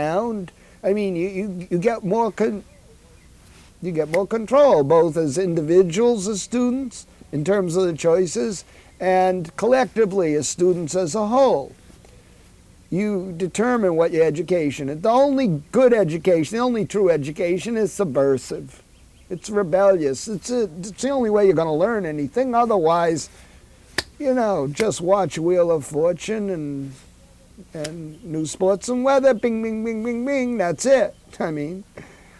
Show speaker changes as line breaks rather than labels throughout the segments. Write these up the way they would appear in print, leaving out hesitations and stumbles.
around. I mean, you get more you get more control, both as individuals, as students, in terms of the choices, and collectively as students as a whole. You determine what your education is. The only good education, the only true education is subversive. It's rebellious. It's the only way you're going to learn anything. Otherwise, you know, just watch Wheel of Fortune and New Sports and Weather, bing, bing, bing, bing, bing, that's it. I mean,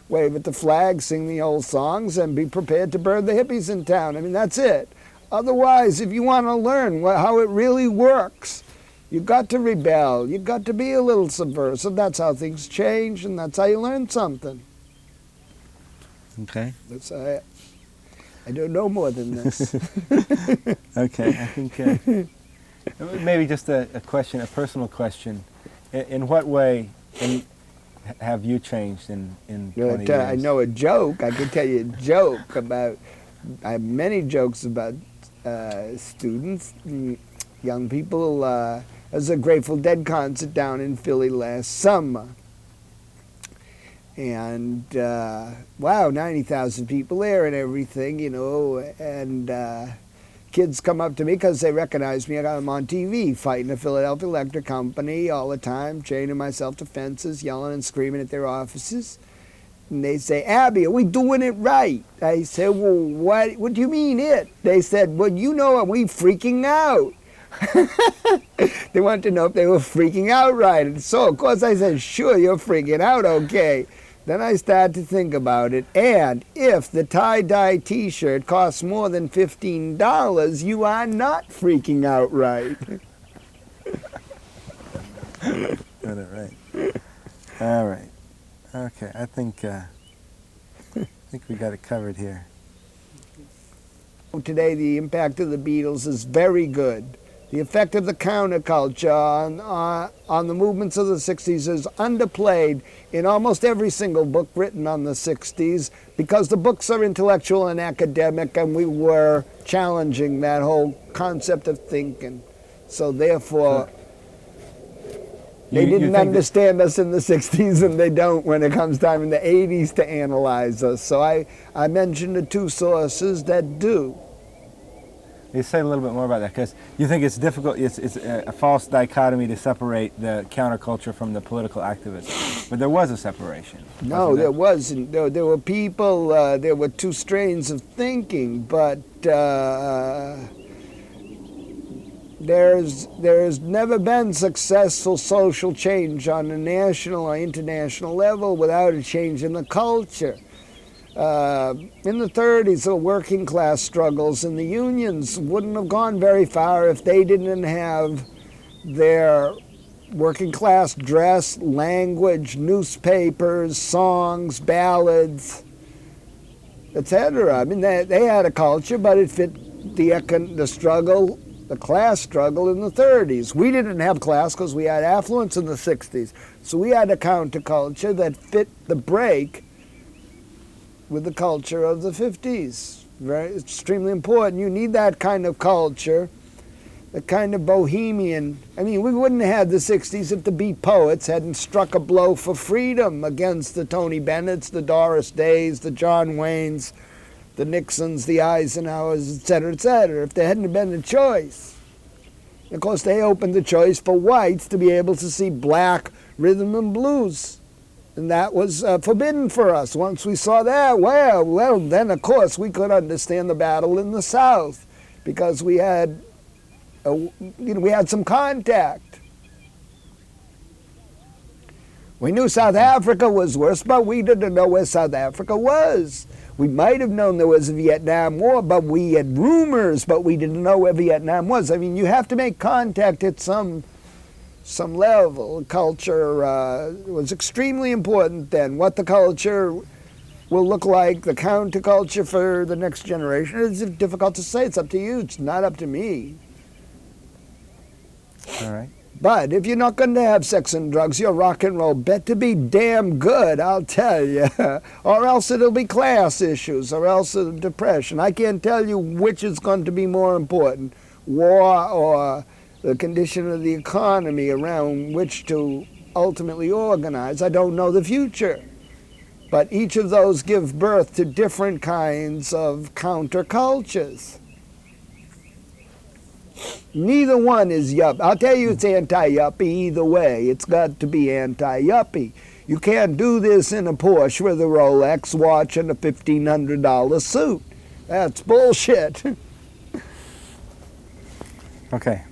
wave at the flag, sing the old songs, and be prepared to burn the hippies in town. I mean, that's it. Otherwise, if you want to learn how it really works, you've got to rebel. You've got to be a little subversive. That's how things change, and that's how you learn something.
Okay.
That's I don't know more than this.
Okay, I think maybe just a question, a personal question. In what way have you changed in 20 years?
I know a joke. I can tell you a joke about, I have many jokes about students, young people. There was a Grateful Dead concert down in Philly last summer. And, wow, 90,000 people there and everything, you know, and kids come up to me because they recognize me. I got them on TV fighting the Philadelphia Electric Company all the time, chaining myself to fences, yelling and screaming at their offices. And they say, Abby, are we doing it right? I said, well, what do you mean it? They said, well, you know, are we freaking out? They wanted to know if they were freaking out right. And so, of course, I said, sure, you're freaking out, okay. Then I started to think about it, and if the tie-dye T-shirt costs more than $15, you are not freaking out right.
Got it right. All right. Okay, I think we got it covered here.
Today, the impact of the Beatles is very good. The effect of the counterculture on the movements of the 60s is underplayed in almost every single book written on the 60s because the books are intellectual and academic, and we were challenging that whole concept of thinking. So therefore, they didn't understand us in the 60s, and they don't when it comes time in the 80s to analyze us. So I mentioned the two sources that do.
You say a little bit more about that, because you think it's difficult, it's a false dichotomy to separate the counterculture from the political activists. But there was a separation.
No, there wasn't. There were people, there were two strains of thinking, but there's never been successful social change on a national or international level without a change in the culture. In the 30s, the working class struggles and the unions wouldn't have gone very far if they didn't have their working class dress, language, newspapers, songs, ballads, etc. I mean, they had a culture, but it fit the struggle, the class struggle in the 30s. We didn't have class because we had affluence in the 60s. So we had a counterculture that fit the break with the culture of the 50s. Very extremely important. You need that kind of culture, the kind of bohemian. I mean, we wouldn't have had the 60s if the Beat Poets hadn't struck a blow for freedom against the Tony Bennetts, the Doris Days, the John Waynes, the Nixons, the Eisenhowers, etc., etc., if there hadn't been a choice. And of course, they opened the choice for whites to be able to see black rhythm and blues. And that was forbidden for us. Once we saw that, well, then of course we could understand the battle in the South because we had, we had some contact. We knew South Africa was worse, but we didn't know where South Africa was. We might have known there was a Vietnam War, but we had rumors, but we didn't know where Vietnam was. I mean, you have to make contact at some level. Culture was extremely important then. What the culture will look like, the counterculture for the next generation, is difficult to say. It's up to you. It's not up to me.
All right.
But if you're not going to have sex and drugs, your rock and roll better be damn good, I'll tell you. Or else it'll be class issues, or else it'll be depression. I can't tell you which is going to be more important, war or the condition of the economy around which to ultimately organize. I don't know the future. But each of those give birth to different kinds of countercultures. Neither one is yuppie. I'll tell you it's anti-yuppie either way. It's got to be anti-yuppie. You can't do this in a Porsche with a Rolex watch and a $1,500 suit. That's bullshit.
Okay.